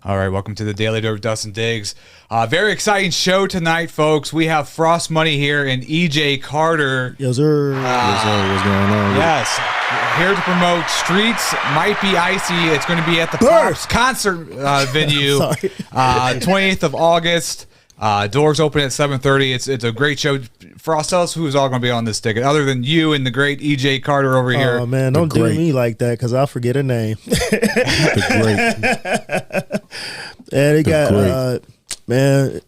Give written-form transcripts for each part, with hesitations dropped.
All right, welcome to the Daily Dirt with Dustin Diggs. Very exciting show tonight, folks. We have Frost Money here and EJ Karter. Yes, sir. Yes, sir. What's going on? Yes, here to promote Streetz Might Be Icy. It's going to be at the Pops concert venue, 28th of August. Doors open at 7:30. It's a great show. Frost, tell us who's all going to be on this ticket, other than you and the great EJ Karter over here. Oh man, don't do me like that because I'll forget a name. The great. And they got man,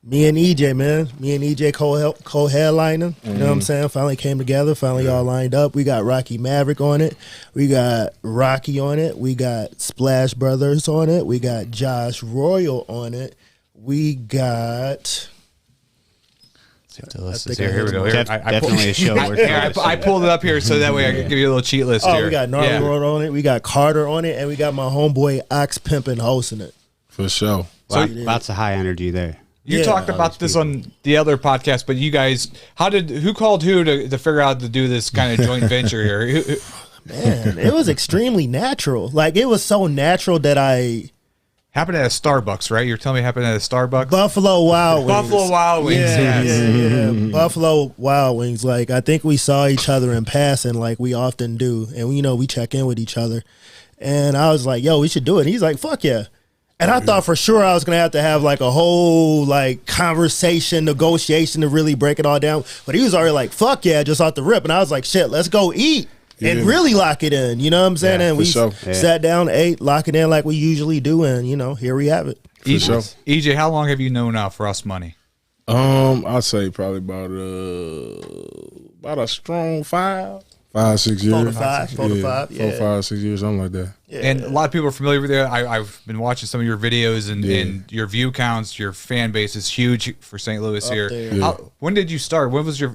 me and EJ co-headlining. You know what I'm saying? Finally came together. Finally all lined up. We got Rocky Maverick on it. We got Rocky on it. We got Splash Brothers on it. We got Josh Royal on it. We got. Here we go. Here, definitely a show. I pulled it up here so that way I can give you a little cheat list here. We got Gnarly World on it. We got Karter on it, and we got my homeboy Ox Pimpin hosting it. For sure. So lots of high energy there. You talked about this on the other podcast, but you guys, who called who to figure out to do this kind of joint venture here? Man, it was extremely natural. Like, it was so natural that Happened at a Starbucks, right? You're telling me it happened at a Starbucks? Buffalo Wild Wings. Buffalo Wild Wings. Yeah. Buffalo Wild Wings. Like, I think we saw each other in passing like we often do. And, we check in with each other. And I was like, yo, we should do it. And he's like, fuck yeah. And I thought for sure I was going to have like a whole like conversation, negotiation to really break it all down. But he was already like, fuck yeah, just off the rip. And I was like, shit, let's go eat. And really lock it in, you know what I'm saying? And we sat down, ate, lock it in like we usually do, and here we have it. EJ, how long have you known Frost Money? I'd say probably about a strong 5, 6 years. 4 to 5, 4 to 5, 4, 5, 6 years, something like that. Yeah. And a lot of people are familiar with it. I've been watching some of your videos and your view counts. Your fan base is huge for St. Louis here. When did you start? When was your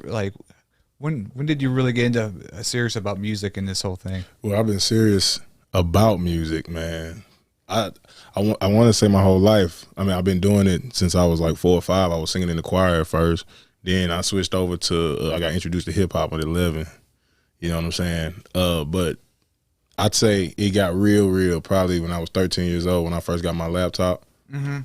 When did you really get into serious about music and this whole thing? Well, I've been serious about music, man. I want to say my whole life. I mean, I've been doing it since I was like 4 or 5. I was singing in the choir at first. Then I switched over to I got introduced to hip hop at 11. You know what I'm saying? But I'd say it got real probably when I was 13 years old, when I first got my laptop,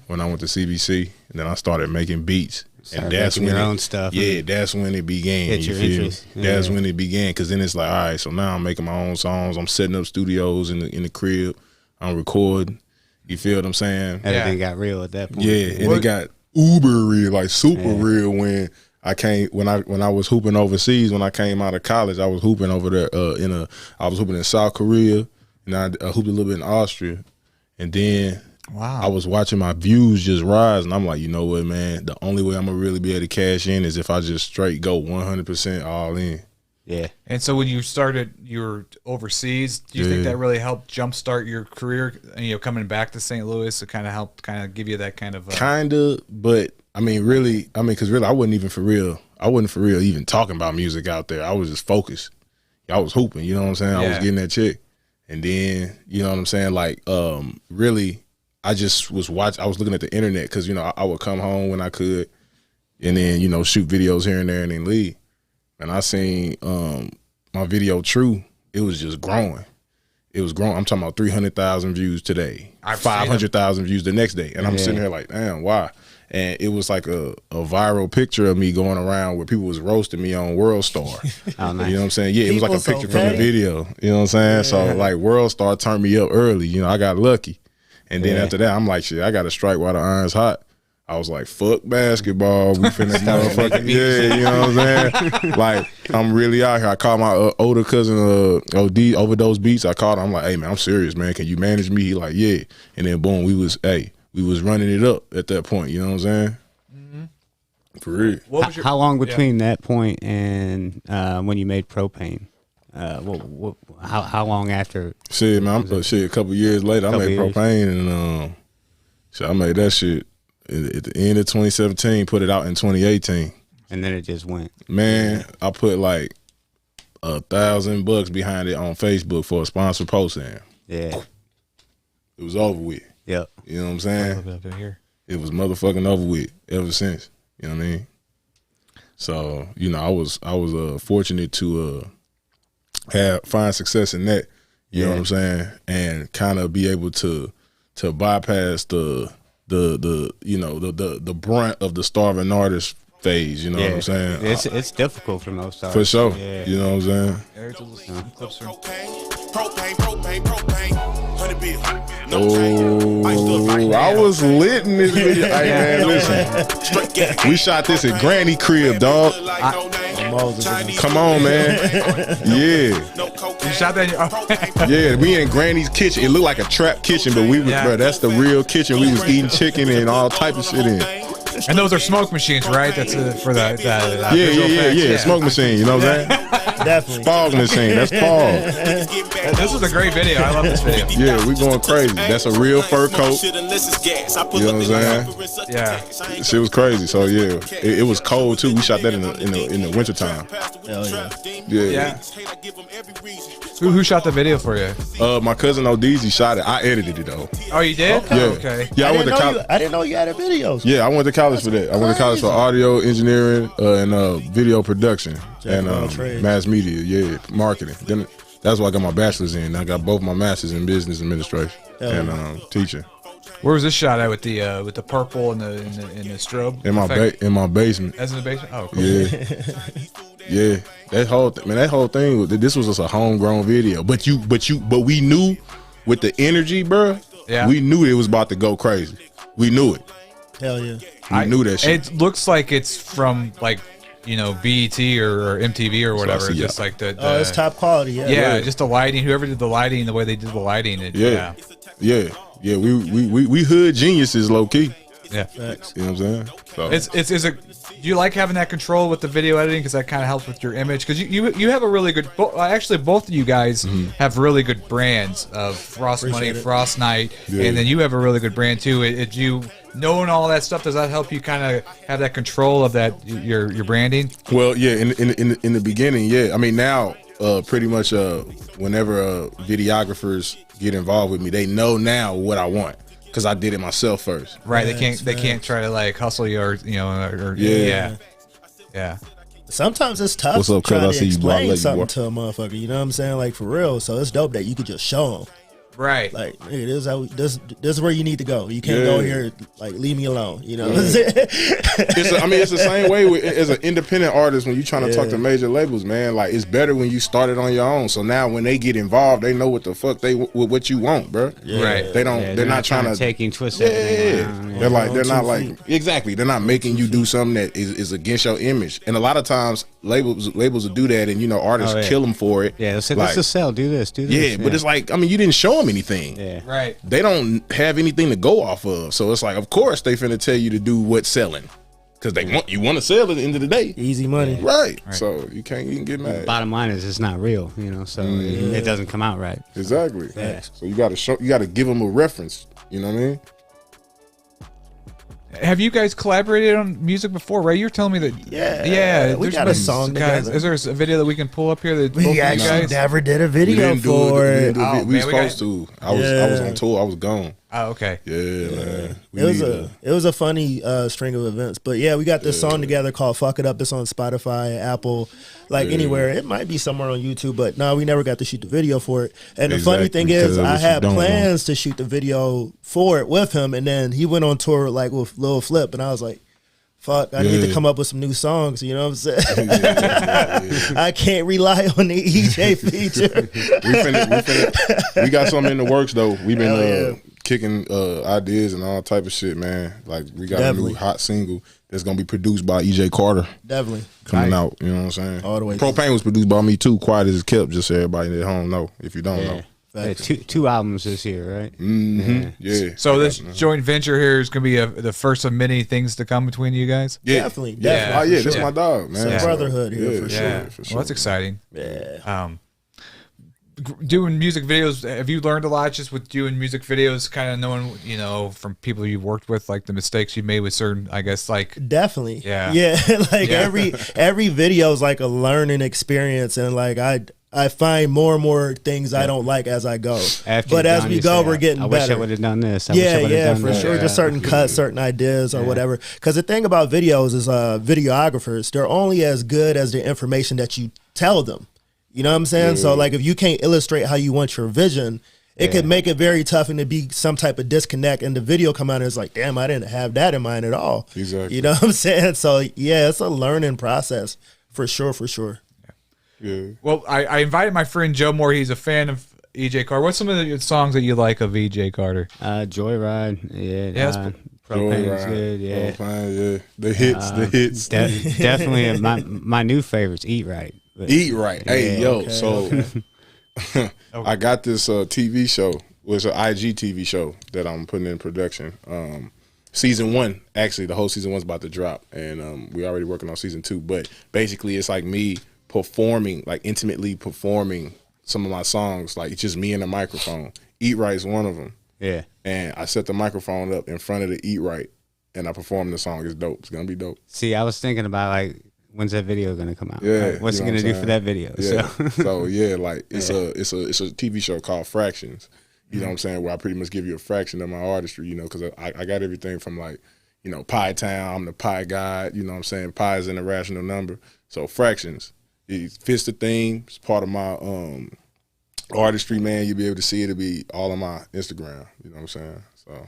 when I went to CBC, and then I started making beats. And that's when your own stuff. Yeah, that's when it began. Get your interest. That's when it began, because then it's like, all right, so now I'm making my own songs. I'm setting up studios in the crib. I'm recording. You feel what I'm saying? Everything got real at that point. Yeah, and it got uber real, like super real when I was hooping overseas. When I came out of college, I was hooping over there I was hooping in South Korea, and I hooped a little bit in Austria, and then. Wow! I was watching my views just rise, and I'm like, you know what, man? The only way I'm gonna really be able to cash in is if I just straight go 100% all in. Yeah. And so when you started, you were overseas. Do you think that really helped jumpstart your career? Coming back to St. Louis, it kind of helped, give you that kind of. But because really, I wasn't for real even talking about music out there. I was just focused. I was hooping. You know what I'm saying? I was getting that check, and then you know what I'm saying. Like, really. I just was I was looking at the internet because, I would come home when I could and then, shoot videos here and there and then leave. And I seen my video True. It was just growing. It was growing. I'm talking about 300,000 views today, 500,000 views the next day. And I'm sitting here like, damn, why? And it was like a viral picture of me going around where people was roasting me on World Star. Oh, nice. You know what I'm saying? Yeah, it was like a picture from the video. You know what I'm saying? So like World Star turned me up early. I got lucky. And then after that, I'm like, shit, I got to strike while the iron's hot. I was like, fuck basketball. We finna motherfucking, you know what I'm saying? Like, I'm really out here. I called my older cousin, OD, Overdose Beats. I called him. I'm like, hey, man, I'm serious, man. Can you manage me? He like, yeah. And then, boom, we was running it up at that point. You know what I'm saying? Mm-hmm. For real. How long between that point and when you made Propane? How long after? Shit, man, a couple years later, I made Propane, and I made that shit at the end of 2017. Put it out in 2018, and then it just went. Man, I put like $1,000 behind it on Facebook for a sponsored post, and it was over with. Yep. You know what I'm saying? It was motherfucking over with ever since. You know what I mean? So I was fortunate to find success in that, you know what I'm saying, and kind of be able to to bypass the you know the brunt of the starving artist phase. You know what I'm saying? It's difficult for most artists. For sure. Yeah. You know what I'm saying? Oh, I was lit in this video. Hey, man, listen. We shot this at Granny crib, dog. Come on, man. Yeah. You shot that? Yeah, we in Granny's kitchen. It looked like a trap kitchen, but we was, bro, that's the real kitchen. We was eating chicken and all type of shit in. And those are smoke machines, right? That's for the yeah. Smoke machine, you know what I'm saying? Definitely. Fog machine, that's Paul. This is a great video. I love this video. Yeah, we going crazy. That's a real fur coat. You know what I'm saying? Yeah. Shit was crazy. So yeah, it was cold too. We shot that in the wintertime. Hell yeah. Yeah. Who shot the video for you? My cousin Odeezy shot it. I edited it though. Oh, you did? Yeah. Okay. Yeah, I went to college. I didn't know you had videos. Yeah, I went to college for that. I went to college for audio engineering and video production and mass media. Yeah, marketing. Then that's why I got my bachelor's in. I got both my masters in business administration and teaching. Where was this shot at with the purple and the strobe? In my basement. That's in the basement. Oh, cool. Yeah. Yeah, that whole thing. This was just a homegrown video, but we knew with the energy, bro. Yeah, we knew it was about to go crazy. We knew it. Hell yeah, we knew that shit. It looks like it's from like BET or MTV or whatever. Just like the it's top quality. Yeah, just the lighting. Whoever did the lighting, the way they did the lighting. Yeah. We hood geniuses, low key. Yeah, facts. You know what I'm saying? So. Do you like having that control with the video editing because that kind of helps with your image? Because you have a really good. Actually, both of you guys have really good brands of Frost Money, Frost Night, and then you have a really good brand too. You knowing all that stuff, does that help you kind of have that control of that your branding? Well, yeah. In the beginning, yeah. I mean, now pretty much whenever videographers get involved with me, they know now what I want. Because I did it myself first. Right, they can't try to like hustle you or yeah. Sometimes it's tough to try to explain something to a motherfucker. You know what I'm saying? Like for real. So it's dope that you could just show them. Right. Like, hey, this is where you need to go. You can't go here. Like, leave me alone. You know what I'm saying? It's the same way as an independent artist when you're trying to talk to major labels, man. Like, it's better when you start it on your own. So now when they get involved, they know what the fuck what you want, bro. Yeah. Right. They don't. They're not trying to take and twist everything around. They're not like exactly. They're not making you do something that is against your image. And a lot of times labels will do that, and artists kill them for it. Yeah, they'll say, let's just sell. Do this. Yeah, but it's like, I mean, you didn't show them anything. Yeah. Right. They don't have anything to go off of. So it's like, of course they finna tell you to do what's selling. Because you want to sell at the end of the day. Easy money. Right. So you can't even get mad. Bottom line is it's not real, so it doesn't come out right. Exactly. Yeah. So you gotta give them a reference. You know what I mean? Have you guys collaborated on music before, right? You're telling me that. Yeah. We got a song together. Is there a video that we can pull up here that we actually never did a video for it? We were supposed to. I was on tour. I was gone. Oh, okay. Yeah, man. It was a funny string of events, but yeah, we got this song together called "Fuck It Up." It's on Spotify, Apple, anywhere. It might be somewhere on YouTube, but no, we never got to shoot the video for it. And the funny thing is, I had plans to shoot the video for it with him, and then he went on tour with Lil Flip, and I was like, fuck, I need to come up with some new songs. You know what I'm saying? I can't rely on the EJ feature. We got something in the works though. We've been kicking ideas and all type of shit, man. Like we got a new hot single that's gonna be produced by EJ Karter. Definitely coming out. You know what I'm saying? All the way. Propane was produced by me too. Quiet as it's kept. Just so everybody at home know. If you don't know. Yeah, two albums this year, right? Mm-hmm. Yeah. So this joint venture here is going to be the first of many things to come between you guys? Yeah. Definitely. Oh, yeah. This is my dog, man. Some brotherhood here for sure. Well, that's exciting. Yeah. Doing music videos, have you learned a lot just with doing music videos, kind of knowing, from people you've worked with, like the mistakes you made with certain, I guess, like... Definitely. Yeah. Every video is like a learning experience, and like I find more and more things I don't like as I go. But as we go, we're getting better. I wish I would have done this. For sure. Just certain cuts, certain ideas or whatever. Because the thing about videos is videographers, they're only as good as the information that you tell them. You know what I'm saying? So like if you can't illustrate how you want your vision, It could make it very tough and to be some type of disconnect, and the video come out and it's like, damn, I didn't have that in mind at all. Exactly. You know what I'm saying? So yeah, it's a learning process for sure. Yeah. Well, I invited my friend Joe Moore. He's a fan of EJ Carter. What's some of the songs that you like of EJ Carter? Joyride. Yeah. Propane's good. Yeah. Propane, yeah. The hits. Definitely my new favorites. Eat Right. But, Eat Right. Hey, yo. Okay, So I got this TV show. It's an IG TV show that I'm putting in production. Season 1, actually, the whole season 1's about to drop, and we already working on season 2. But basically, it's like me performing, like intimately performing some of my songs, like it's just me and a microphone. Eat Right's one of them. Yeah. And I set the microphone up in front of the Eat Right, and I perform the song. It's dope. It's gonna be dope. See, I was thinking about like, when's that video gonna come out? Yeah. Like, what's he gonna do for that video? Yeah. So yeah, like it's a TV show called Fractions. You know what I'm saying? Where I pretty much give you a fraction of my artistry. You know, because I got everything from like, you know, Pi Town. I'm the Pi God. You know what I'm saying? Pi is an irrational number. So Fractions, it fits the theme. It's part of my artistry, man. You'll be able to see it. It'll be all on my Instagram. You know what I'm saying? So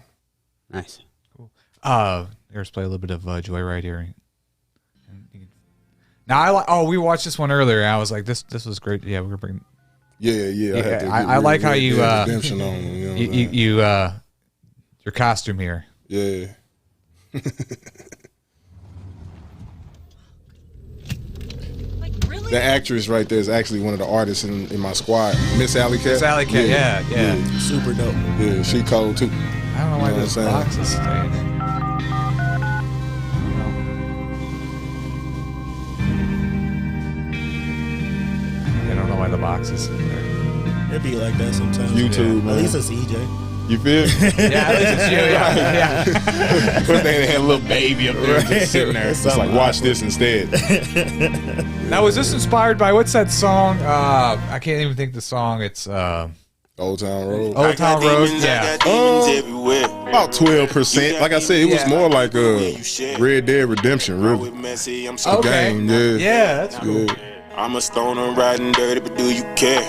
nice. Cool. Let's play a little bit of Joyride here. Now we watched this one earlier. And I was like, this was great. Yeah, we're bringing. Yeah. I like how you redemption on them, you know your costume here. Yeah. The actress right there is actually one of the artists in my squad, Miss Alley Cat. Miss Alley Cat, yeah. Super dope. Yeah, she cold too. I don't know why You know this what I'm box is staying. I don't know why the box is there. It'd be like that sometimes. YouTube, man. At least it's EJ. You feel me? Yeah, at least it's you. Yeah. But they had a little baby up there just sitting there. It's like, watch this instead. Now, was this inspired by what's that song? I can't even think the song. It's Old Town Road. Old Town Road. Yeah. About 12%. Like I said, it was more like a Red Dead Redemption, really. It's a game, yeah. Yeah, that's cool. Yeah. I'm a stoner riding dirty, but do you care?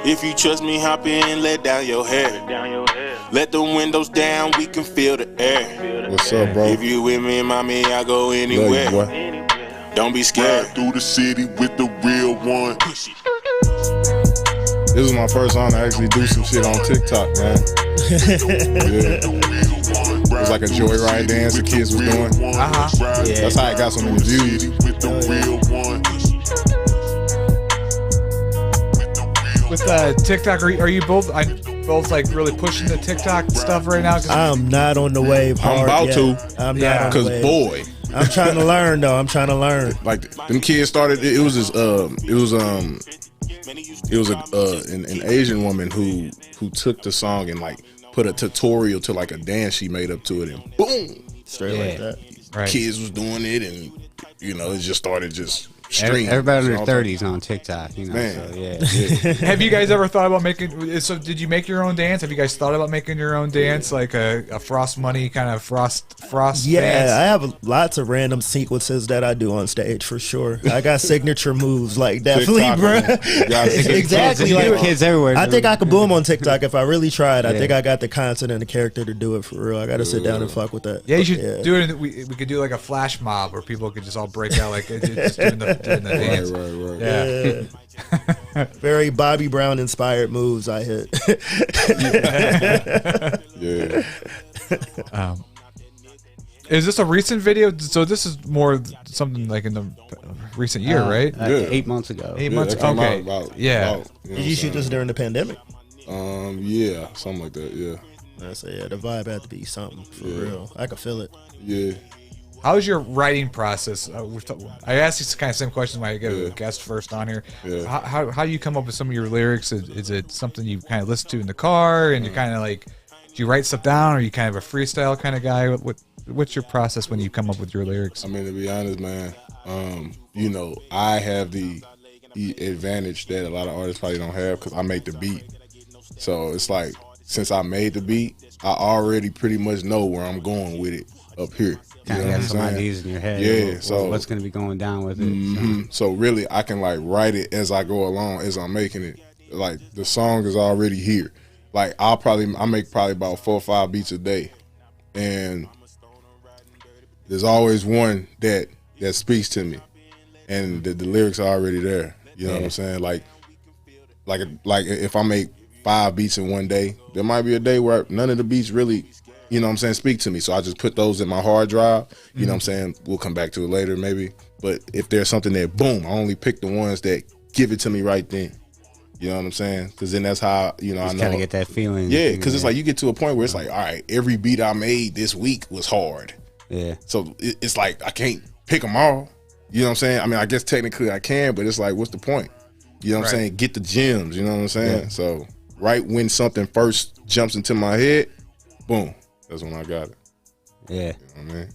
If you trust me, hop in, let down your hair. Let the windows down, we can feel the air. What's up, bro? If you with me, mommy, I go Love anywhere. you, boy. Don't be scared. Ride through the city with the real one. This was my first time to actually do some shit on TikTok, man. Yeah. It was like a joyride dance the kids was doing. Yeah. That's how I got some views. With TikTok, are you both like really pushing the TikTok stuff right now? I'm not on the wave hard I'm about yet. to. I'm Yeah. not on the Cause wave. boy, I'm trying to learn though. I'm trying to learn. like them kids started. It was this. It was an Asian woman who took the song and like put a tutorial to like a dance she made up to it, and boom, Straight like that. Right. kids was doing it, and you know it just started just streaming. Everybody in So I their was like, 30s on TikTok, you know. Man. So yeah. Have you guys ever thought about making? So, did you make your own dance? Have you guys thought about making your own dance, like a Frost Money kind of Frost Yeah, dance? I have lots of random sequences that I do on stage for sure. I got signature moves like definitely, TikTok, bro. man. You gotta see Exactly. Kids, Like, kids everywhere. I think I could boom on TikTok if I really tried. I Yeah. think I got the content and the character to do it for real. I got to sit down and fuck with that. Yeah, you should do it. We could do like a flash mob where people could just all break out like just doing the dance. Right. Yeah. Very Bobby Brown inspired moves I hit. Yeah. Is this a recent video? So this is more something like in the recent year, right? 8 months ago. 8 months. that came Okay. out about, Yeah. about, you know Did you shoot this during the pandemic? Yeah, something like that. Yeah. I say, yeah, the vibe had to be something for real. I could feel it. Yeah. How's your writing process? I asked you kind of same question when I get a guest first on here. Yeah. How do you come up with some of your lyrics? Is it something you kind of listen to in the car and you kind of like, do you write stuff down, or are you kind of a freestyle kind of guy? What's your process when you come up with your lyrics? I mean, to be honest, man, you know, I have the advantage that a lot of artists probably don't have because I make the beat. So it's like, since I made the beat, I already pretty much know where I'm going with it up here. You Kind know of what got I'm some saying? ideas in your head. Yeah, so what's going to be going down with it? So really, I can like write it as I go along, as I'm making it. Like the song is already here. like I make probably about 4 or 5 beats a day, and there's always one that speaks to me, and the lyrics are already there. You know what I'm saying? Like if I make 5 beats in one day, there might be a day where none of the beats really, you know what I'm saying, speak to me. So I just put those in my hard drive. You know what I'm saying? We'll come back to it later maybe. But if there's something that, boom, I only pick the ones that give it to me right then. You know what I'm saying? Because then that's how, you know, I know. Kind of get that feeling. Yeah, because it's like you get to a point where it's like, all right, every beat I made this week was hard. Yeah. So it's like I can't pick them all. You know what I'm saying? I mean, I guess technically I can, but it's like, what's the point? You know what I'm saying? Get the gems, you know what I'm saying? Yeah. So right when something first jumps into my head, boom, that's when I got it. Yeah. You know what I mean?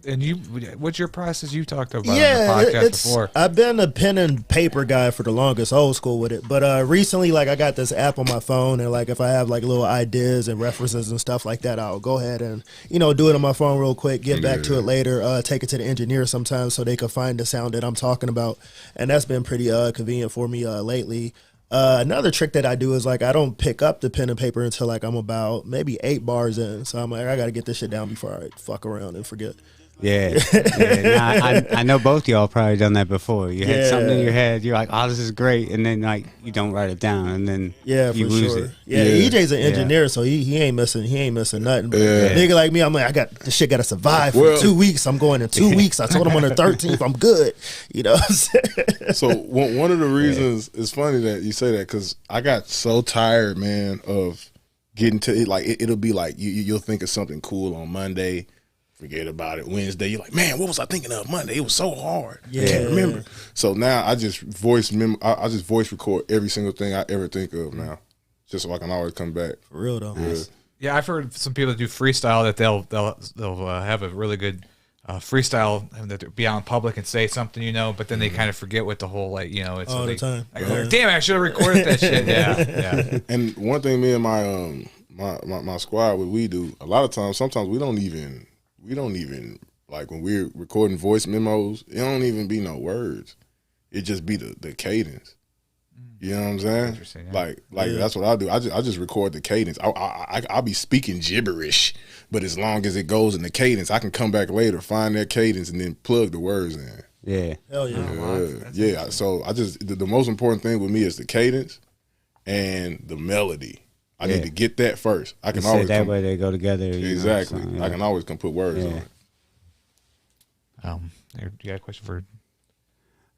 And what's your process? You talked about on the podcast before. I've been a pen and paper guy for the longest, old school with it. But recently, like I got this app on my phone, and like if I have like little ideas and references and stuff like that, I'll go ahead and do it on my phone real quick, get back to it later, take it to the engineer sometimes so they can find the sound that I'm talking about, and that's been pretty convenient for me lately. Another trick that I do is like I don't pick up the pen and paper until like I'm about maybe 8 bars in. So I'm like, I got to get this shit down before I fuck around and forget. Yeah. I know both y'all probably done that before. You had something in your head, you're like, oh, this is great, and then like you don't write it down, and then you lose it. Yeah, EJ's an engineer, so he ain't missing nothing. But a nigga like me, I'm like, this shit gotta survive for 2 weeks. I'm going in 2 weeks. I told him on the 13th I'm good. You know what I'm saying? So one of the reasons it's funny that you say that, because I got so tired, man, of getting to it. Like it'll be like you'll think of something cool on Monday, forget about it. Wednesday, you're like, man, what was I thinking of Monday? It was so hard. I can't remember. So now I just voice record every single thing I ever think of now, just so I can always come back. For real though. Yeah, I've heard some people that do freestyle that they'll have a really good freestyle and that they'll be out in public and say something, but then they kind of forget what the whole it's all the time. Damn, I should have recorded that shit. Yeah. And one thing me and my squad, what we do a lot of times, sometimes we don't even like when we're recording voice memos, it don't even be no words. It just be the cadence. You know what I'm saying? Interesting. Yeah. Like that's what I do. I just record the cadence. I'll be speaking gibberish, but as long as it goes in the cadence, I can come back later, find that cadence, and then plug the words in. Yeah. Hell yeah. Yeah. So I just the most important thing with me is the cadence and the melody. I need to get that first. I can always that way they go together. Exactly. I can always come put words on it. You got a question for?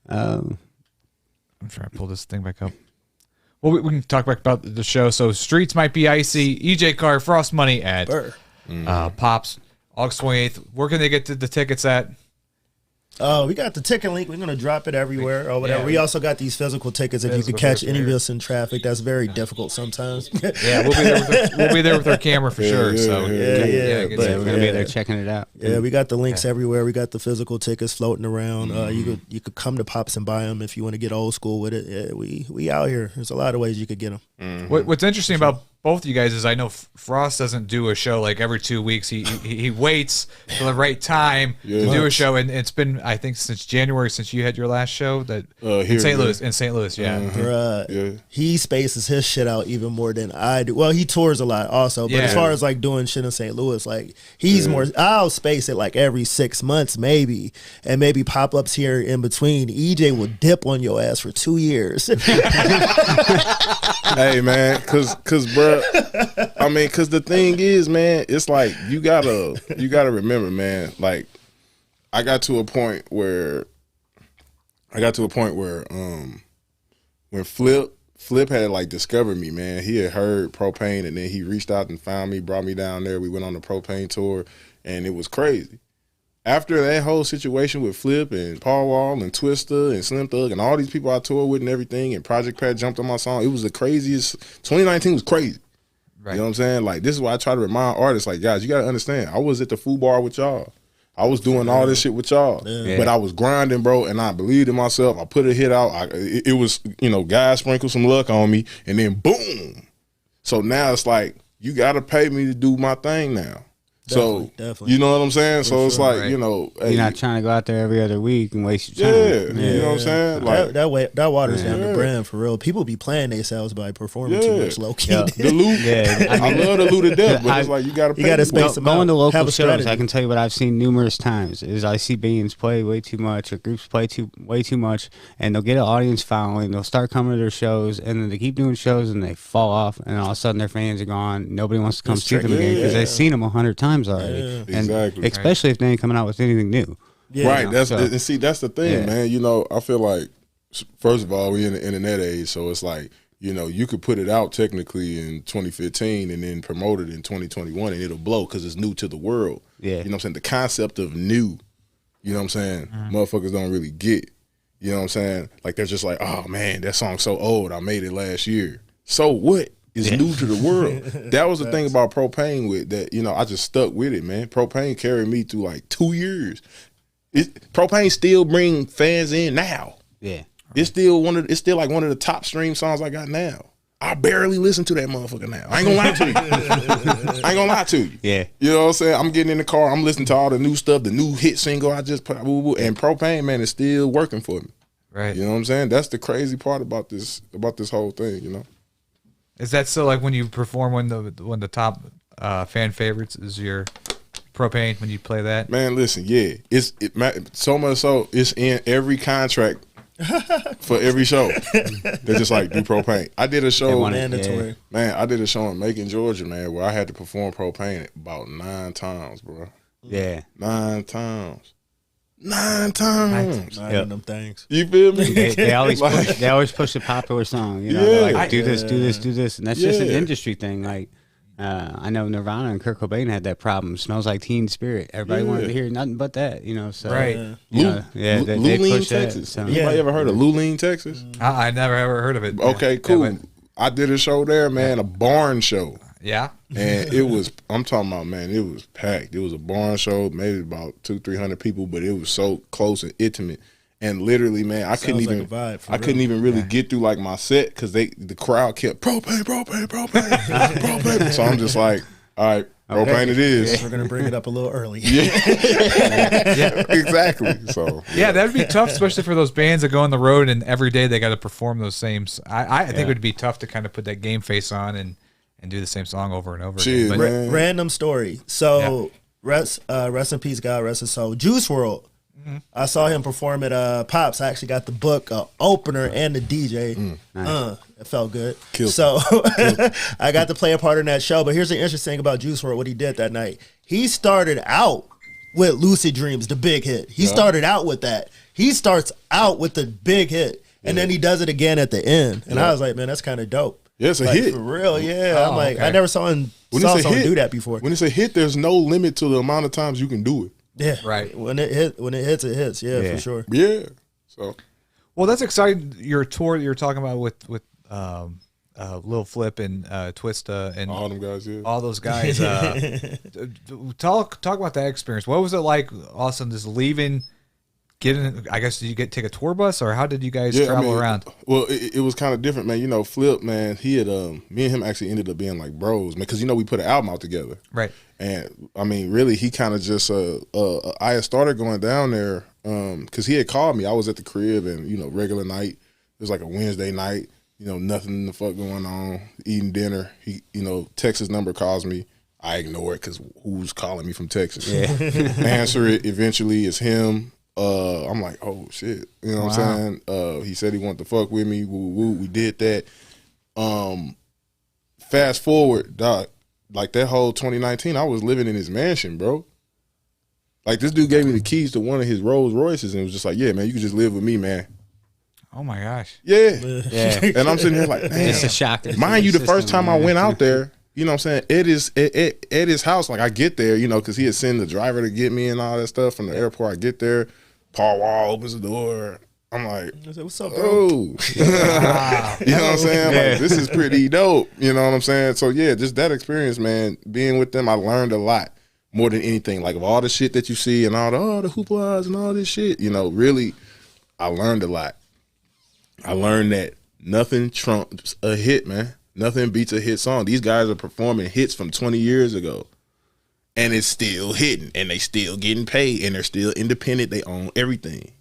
I'm trying to pull this thing back up. Well, we can talk back about the show. So, Streetz Might Be Icy, EJ Car, Frost Money at Pops, August 28th. Where can they get the tickets at? We got the ticket link. We're gonna drop it everywhere or whatever. We also got these physical tickets. If you could catch any of us in traffic, that's very difficult sometimes. Yeah, we'll be there with our camera for sure. So we're gonna be there checking it out. Yeah, we got the links everywhere. We got the physical tickets floating around. You could come to Pops and buy them if you want to get old school with it. Yeah, we out here. There's a lot of ways you could get them. What's interesting about both of you guys is I know Frost doesn't do a show like every 2 weeks. He waits for the right time to do a show, and it's been, I think, since January since you had your last show in St. Louis. In St. Louis, He spaces his shit out even more than I do. Well, he tours a lot also, but as far as like doing shit in St. Louis, like he's more. I'll space it like every 6 months maybe, and maybe pop ups here in between. EJ will dip on your ass for 2 years. Hey man, cause bro, I mean, cause the thing is, man, it's like you gotta remember, man. Like I got to a point where when Flip had like discovered me, man. He had heard Propane, and then he reached out and found me, brought me down there. We went on the Propane tour, and it was crazy. After that whole situation with Flip and Paul Wall and Twista and Slim Thug and all these people I toured with and everything, and Project Pat jumped on my song, it was the craziest. 2019 was crazy. Right. You know what I'm saying? Like, this is why I try to remind artists, like, guys, you got to understand, I was at the Foo Bar with y'all. I was doing all this shit with y'all. Yeah. But I was grinding, bro, and I believed in myself. I put a hit out. It was, guys sprinkled some luck on me, and then boom. So now it's like, you got to pay me to do my thing now. So definitely. You know what I'm saying? So it's like, you know, you're not trying to go out there every other week and waste your time. You know what I'm saying? Like that waters down the brand for real. People be playing themselves by performing too much low key. The loot, I love the loot to death, but it's like you got to space them out. Going to local shows, I can tell you what I've seen numerous times is I see bands play way too much or groups play way too much, and they'll get an audience following. They'll start coming to their shows, and then they keep doing shows, and they fall off, and all of a sudden their fans are gone. Nobody wants to come see them again because they've seen them 100 times already. And exactly. Especially if they ain't coming out with anything new. Right. That's the thing, man. You know, I feel like first of all, we're in the internet age, so it's like, you know, you could put it out technically in 2015 and then promote it in 2021 and it'll blow because it's new to the world. Yeah. You know what I'm saying? The concept of new, you know what I'm saying? Motherfuckers don't really get. You know what I'm saying? Like they're just like, oh man, that song's so old. I made it last year. So what? It's new to the world. That was the thing about Propane with that, you know, I just stuck with it, man. Propane carried me through like 2 years. Propane still bring fans in now. Yeah. It's still like one of the top stream songs I got now. I barely listen to that motherfucker now. I ain't gonna lie to you. I ain't gonna lie to you. Yeah. You know what I'm saying? I'm getting in the car, I'm listening to all the new stuff, the new hit single I just put, and Propane, man, is still working for me. Right. You know what I'm saying? That's the crazy part about this whole thing, you know? Is that still like when you perform when the top fan favorites is your Propane when you play that? Man, listen, yeah, so much so it's in every contract for every show. They're just like, do Propane. I did a show, mandatory. Man, I did a show in Macon, Georgia, man, where I had to perform Propane about 9 times, bro. Yeah, 9 times. 9 times. 9 of them things. You feel me? They always push a popular song. You know, they're like do this, and that's just an industry thing. Like I know Nirvana and Kurt Cobain had that problem. Smells Like Teen Spirit. Everybody wanted to hear nothing but that. You know, so right. They push Texas. That, so. Anybody ever heard of Luleen, Texas? I never ever heard of it. Okay, cool. I did a show there, man, a barn show. Yeah. And it was, I'm talking about, man, it was packed. It was a barn show, maybe about 200-300 people, but it was so close and intimate. And literally, man, I couldn't even really get through like my set because the crowd kept propane. So I'm just like, all right, propane it is. We're gonna bring it up a little early. Yeah, exactly. So yeah, that'd be tough, especially for those bands that go on the road and every day they got to perform those same. I think it would be tough to kind of put that game face on and do the same song over and over again. But, random story. So rest in peace, God rest his soul. Juice WRLD. Mm-hmm. I saw him perform at Pops. I actually got the book opener and the DJ. Nice. It felt good. I got to play a part in that show. But here's the interesting thing about Juice WRLD, what he did that night. He started out with Lucid Dreams, the big hit. He started out with that. He starts out with the big hit. And then he does it again at the end. And I was like, man, that's kind of dope. Yeah, it's a hit. For real, yeah. I'm like, I never saw someone do that before. When it's a hit, there's no limit to the amount of times you can do it. Yeah, right. When it hits, it hits. Yeah, for sure. Yeah. So, well, that's exciting. Your tour that you're talking about with Lil Flip and Twista and all them guys, all those guys. Talk about that experience. What was it like? Awesome, just leaving. I guess did you take a tour bus or how did you guys travel around? Well, it was kind of different, man. You know, Flip, man, he had me and him actually ended up being like bros, man, because you know we put an album out together, right? And I mean, really, he kind of just I had started going down there because he had called me. I was at the crib and you know regular night. It was like a Wednesday night. You know, nothing the fuck going on, eating dinner. He, you know, Texas number calls me. I ignore it because who's calling me from Texas? Yeah. Answer it. Eventually, it's him. I'm like, oh shit, you know what I'm saying? He said he wanted to fuck with me. Woo, woo, we did that. Fast forward, dog, like that whole 2019, I was living in his mansion, bro. Like this dude gave me the keys to one of his Rolls Royces and was just like, yeah, man, you can just live with me, man. Oh my gosh. Yeah. And I'm sitting here like, man, it's a shock. Mind you, the first time I went out there, you know what I'm saying? At his house, like I get there, you know, because he had sent the driver to get me and all that stuff from the airport. I get there. Paul Wall opens the door. I'm like, what's up, bro? Oh. You know what I'm saying? Like, this is pretty dope. You know what I'm saying? So, yeah, just that experience, man, being with them, I learned a lot more than anything. Like, of all the shit that you see and all the hooplas and all this shit, you know, really, I learned a lot. I learned that nothing trumps a hit, man. Nothing beats a hit song. These guys are performing hits from 20 years ago. and it's still hitting, and they still getting paid, and they're still independent. They own everything.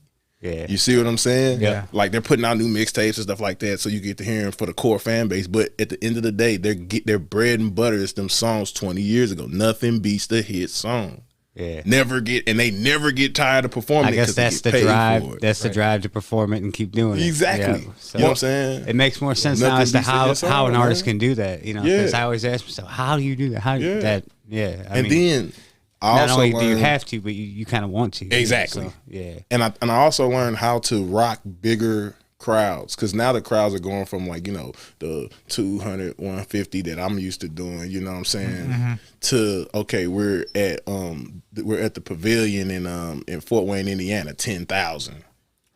Yeah. You see what I'm saying? Yeah. Like they're putting out new mixtapes and stuff like that, so you get to hear them for the core fan base. But at the end of the day, their bread and butter is them songs 20 years ago. Nothing beats the hit song. Yeah. They never get tired of performing. I guess that's the drive. That's the drive to perform it and keep doing it. Exactly. Yeah. So you know what I'm saying? It makes more sense now as to how an artist can do that. You know, because I always ask myself, how do you do that? How do that? Yeah. I mean, then I not also only do you learned, have to, but you kind of want to. Exactly. So, yeah. And I also learned how to rock bigger crowds, because now the crowds are going from like, the 200, 150 that I'm used to doing, you know what I'm saying, to okay, we're at the Pavilion in Fort Wayne, Indiana, 10,000.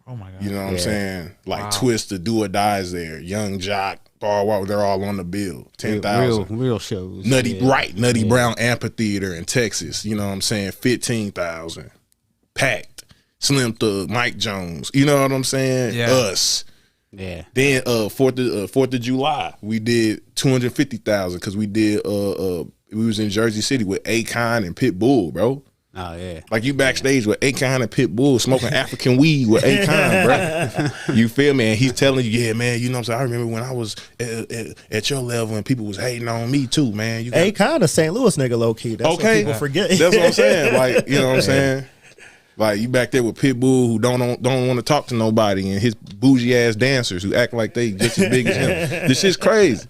Oh my God. You know what I'm saying? Like Twista, Do or Die's there, Young Jock, they're all on the bill. 10,000. Real shows. Nutty Brown Amphitheater in Texas, you know what I'm saying? 15,000. Packed. Slim Thug, Mike Jones, you know what I'm saying? Yeah. Us. Yeah. Then 4th of July, we did 250,000 because we was in Jersey City with Akon and Pitbull, bro. Oh yeah. Like you backstage with Akon and Pitbull smoking African weed with Akon, bro. You feel me? And he's telling you, yeah, man, you know what I'm saying? I remember when I was at your level and people was hating on me too, man. Akon a St. Louis nigga low key. That's what people forget. That's what I'm saying. Like, you know what I'm saying? Like you back there with Pitbull who don't want to talk to nobody, and his bougie ass dancers who act like they just as big as him. This shit's crazy.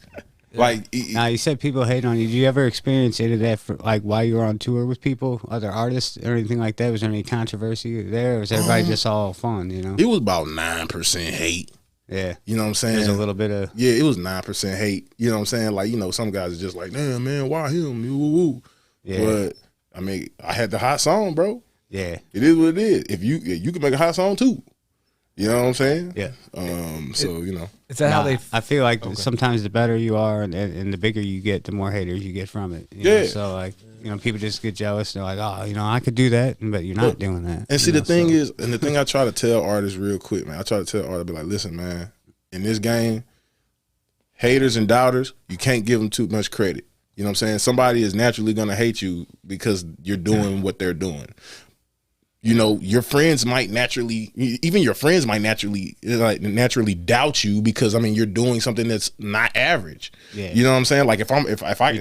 Like now, you said people hate on you. Did you ever experience any of that for, like, while you were on tour with people, other artists, or anything like that? Was there any controversy there, or was everybody just all fun? You know, it was about 9% hate. Yeah, you know what I'm saying. There's a little bit of it was 9% hate. You know what I'm saying? Like some guys are just like, damn man, why him? Woo. Yeah. But I mean, I had the hot song, bro. Yeah, it is what it is. If you can make a hot song too, you know what I'm saying? Yeah. So is that how they? I feel like sometimes the better you are and the bigger you get, the more haters you get from it. You know? So like people just get jealous. They're like, oh, I could do that, but you're not doing that. And see, the thing is, and the thing I try to tell artists real quick, man. I try to tell artists, be like, listen, man, in this game, haters and doubters, you can't give them too much credit. You know what I'm saying? Somebody is naturally gonna hate you because you're doing what they're doing. Your friends might naturally doubt you because you're doing something that's not average. Yeah. You know what I'm saying? Like if you're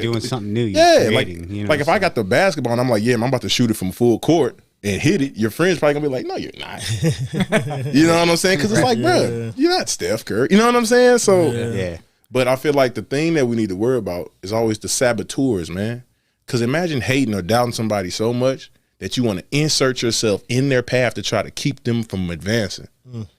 doing something new, if I got the basketball and I'm like, yeah, I'm about to shoot it from full court and hit it, your friends probably gonna be like, no, you're not. You know what I'm saying? Because it's like, bro, you're not Steph Curry. You know what I'm saying? So yeah. But I feel like the thing that we need to worry about is always the saboteurs, man. Because imagine hating or doubting somebody so much that you want to insert yourself in their path to try to keep them from advancing.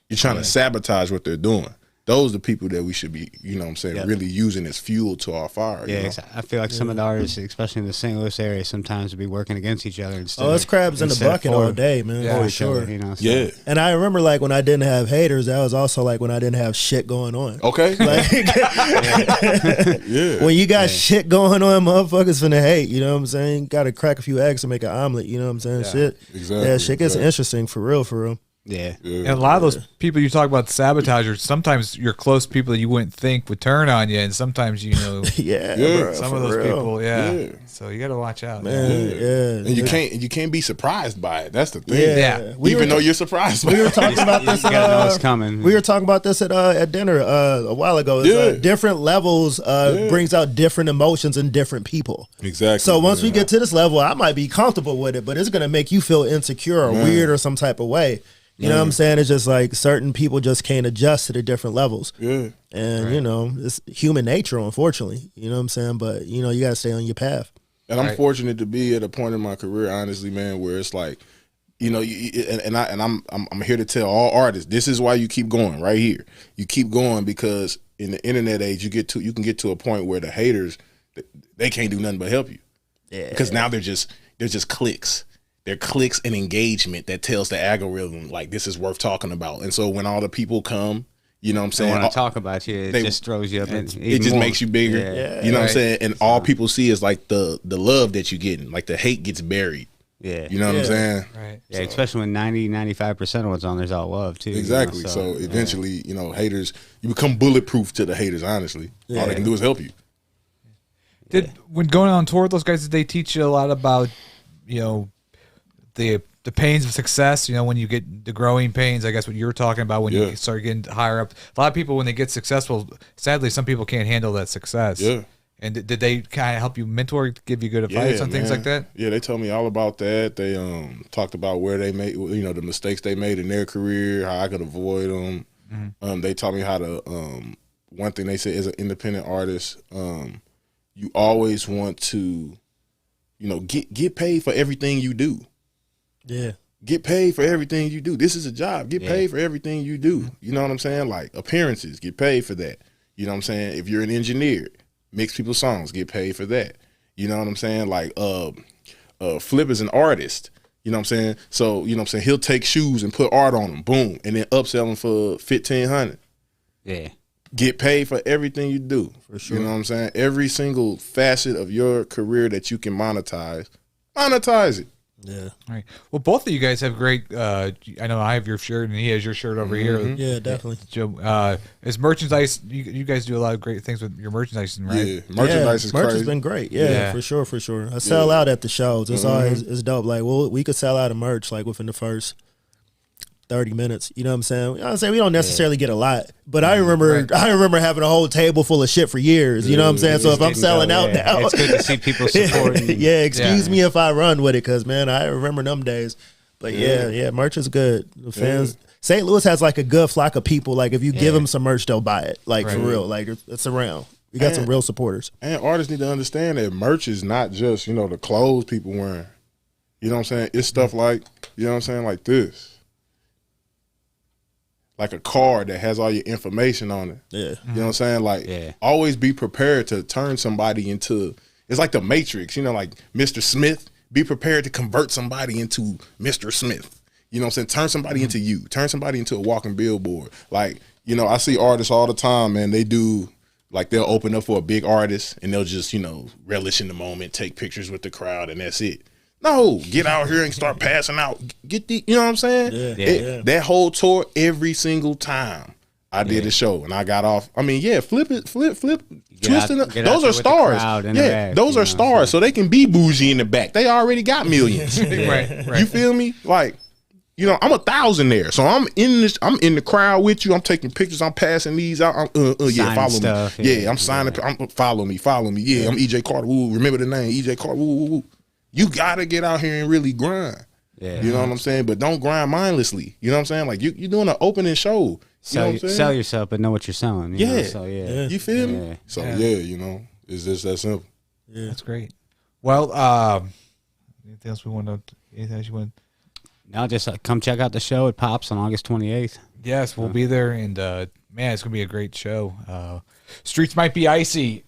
You're trying to sabotage what they're doing. Those are the people that we should be, really using as fuel to our fire. Yeah, I feel like some of the artists, especially in the St. Louis area, sometimes would be working against each other. It's crabs in the bucket all day, man, for sure. Yeah. And I remember like when I didn't have haters, that was also like when I didn't have shit going on. Okay. Like, when you got shit going on, motherfuckers finna hate, you know what I'm saying? Got to crack a few eggs to make an omelet, you know what I'm saying? Shit. Exactly. Yeah, shit gets interesting for real. Yeah. And a lot of those people you talk about, sabotagers, sometimes you're close people that you wouldn't think would turn on you, and sometimes bro, some of those people, so you got to watch out, man. And you can't be surprised by it. That's the thing. Yeah. Even though you're surprised by it. We were talking about this. You gotta know what's coming. We were talking about this at dinner a while ago. Different levels brings out different emotions in different people. Exactly. So once we get to this level, I might be comfortable with it, but it's gonna make you feel insecure or weird or some type of way. You know what I'm saying? It's just like certain people just can't adjust to the different levels. Yeah. And, it's human nature, unfortunately. You know what I'm saying? But, you got to stay on your path. And I'm fortunate to be at a point in my career, honestly, man, where it's like, I'm here to tell all artists, this is why you keep going right here. You keep going because in the internet age, you can get to a point where the haters, they can't do nothing but help you. Yeah. Because now they're just clicks. They're clicks and engagement that tells the algorithm, like, this is worth talking about. And so when all the people come, you know what I'm saying? They want to talk about you. It just throws you up. It just makes you bigger. Yeah. You know what I'm saying? And all people see is like the love that you're getting. Like the hate gets buried. Yeah. You know what I'm saying? Right. Yeah, so, especially when 95% of what's on there's all love too. Exactly. So eventually, haters, you become bulletproof to the haters, honestly. Yeah. All they can do is help you. When going on tour with those guys, did they teach you a lot about, the pains of success? When you get the growing pains, I guess what you were talking about when you start getting higher up. A lot of people, when they get successful, sadly, some people can't handle that success. Yeah. And did they kind of help you mentor, give you good advice on things like that? Yeah, they told me all about that. They talked about where they made, the mistakes they made in their career, how I could avoid them. Mm-hmm. They taught me how to. One thing they said, as an independent artist, you always want to, get paid for everything you do. Yeah. Get paid for everything you do. This is a job. Get paid for everything you do. You know what I'm saying? Like appearances, get paid for that. You know what I'm saying? If you're an engineer, mix people's songs, get paid for that. You know what I'm saying? Like Flip is an artist. You know what I'm saying? So, he'll take shoes and put art on them, boom, and then upsell them for $1,500. Yeah. Get paid for everything you do. For sure. You know what I'm saying? Every single facet of your career that you can monetize it. Yeah. All right. Well, both of you guys have great. I know I have your shirt and he has your shirt over here. Yeah, definitely. Joe, is merchandise? You guys do a lot of great things with your merchandising, right? Yeah, merchandise is merch crazy. has been great. Yeah, for sure. I sell out at the shows. It's always it's dope. Like, we could sell out of merch like within the first 30 minutes. You know what I'm saying? We don't necessarily get a lot, but I remember having a whole table full of shit for years. You know what I'm saying? So if I'm selling out now, it's good to see people supporting. Excuse me if I run with it, because man, I remember them days. But merch is good. The fans. St. Louis has like a good flock of people. Like if you give them some merch, they'll buy it. Like for real. Like it's around. We got some real supporters. And artists need to understand that merch is not just the clothes people wearing. You know what I'm saying? It's stuff like like this. Like a card that has all your information on it. Yeah. You know what I'm saying? Like, always be prepared to turn somebody into, it's like the Matrix, like Mr. Smith. Be prepared to convert somebody into Mr. Smith. You know what I'm saying? Turn somebody into you. Turn somebody into a walking billboard. Like, I see artists all the time, man. They do, like, they'll open up for a big artist and they'll just, relish in the moment, take pictures with the crowd, and that's it. No, get out here and start passing out. Get you know what I'm saying? That whole tour, every single time I did a show and I got off. I mean, flip, twisting. Those are stars. Those are stars. So they can be bougie in the back. They already got millions. Right. You feel me? Like, I'm 1,000 there. So I'm in the crowd with you. I'm taking pictures. I'm passing these out. Follow stuff, me. I'm signing. Follow me. Yeah, I'm EJ Karter. Woo, remember the name, EJ Karter. Woo. You gotta get out here and really grind. Yeah, you know what I'm saying? But don't grind mindlessly. You know what I'm saying? Like you're doing an opening show. Sell yourself, but know what you're selling. You know? So, you feel me? So it's just that simple. Yeah, that's great. Well, anything else you want? Now just come check out the show. It pops on August 28th. Yes, we'll be there, and man, it's gonna be a great show. Streetz Might Be Icy.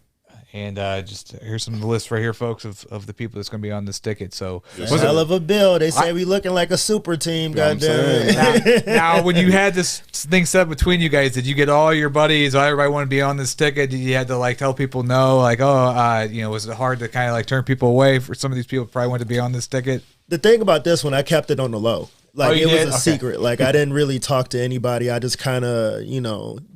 And just here's some of the list right here, folks, of the people that's going to be on this ticket. So, hell of a bill. They say we looking like a super team. Goddamn. Now, when you had this thing set between you guys, did you get all your buddies? Everybody want to be on this ticket? Did you had to tell people no? Was it hard to kind of turn people away for some of these people who probably want to be on this ticket? The thing about this one, I kept it on the low. It was a secret. I didn't really talk to anybody. I just kind of,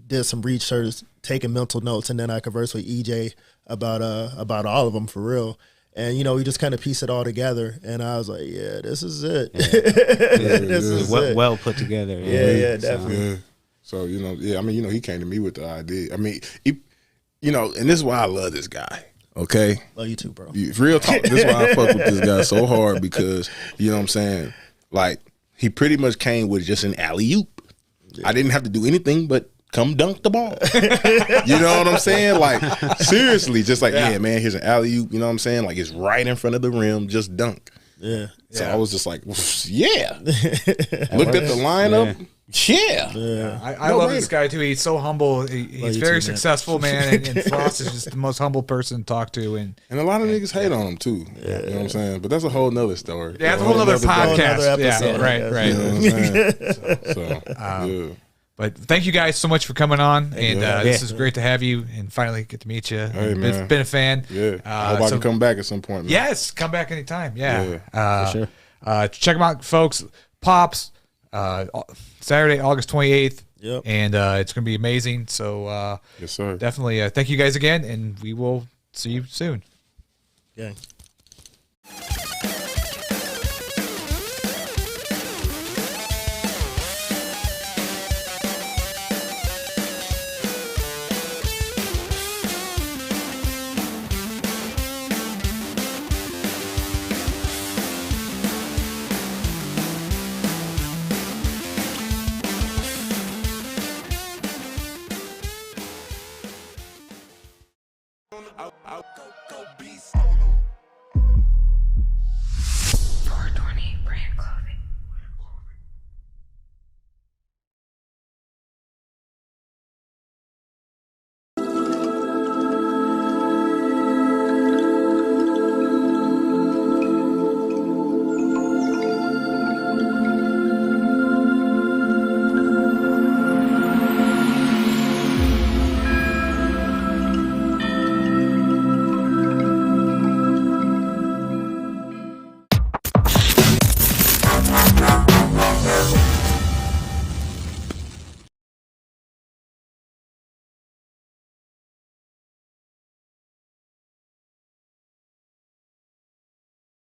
did some research, taking mental notes, and then I conversed with EJ about all of them for real. And we just kind of pieced it all together, and I was like, yeah, this is it. This is well put together. Yeah, definitely. So he came to me with the idea. I mean, and this is why I love this guy. Okay, love you too, bro. Real talk. This is why I fuck with this guy so hard, because you know what I'm saying. Like, he pretty much came with just an alley-oop. Yeah. I didn't have to do anything but come dunk the ball. You know what I'm saying? Like, seriously, just yeah, man, here's an alley-oop. You know what I'm saying? Like, it's right in front of the rim, just dunk. Yeah. So I was just like, yeah. Looked at the lineup. Yeah. I love this guy, too. He's so humble. He's very successful, man. And Frost is just the most humble person to talk to. And a lot of niggas hate on him, too. Yeah. You know what I'm saying? But that's a whole nother story. Yeah, it's a whole nother podcast. Yeah, right. You know what I'm saying? But thank you guys so much for coming on, and this is great to have you and finally get to meet you. Hey, man. Been a fan. Yeah, I hope I can come back at some point, man. Yes, come back anytime. Yeah. For sure. Check them out, folks. Pops, Saturday, August 28th. Yep. And it's going to be amazing. So yes, sir. Definitely thank you guys again, and we will see you soon. Gang. Go beast. 420 brand clothing.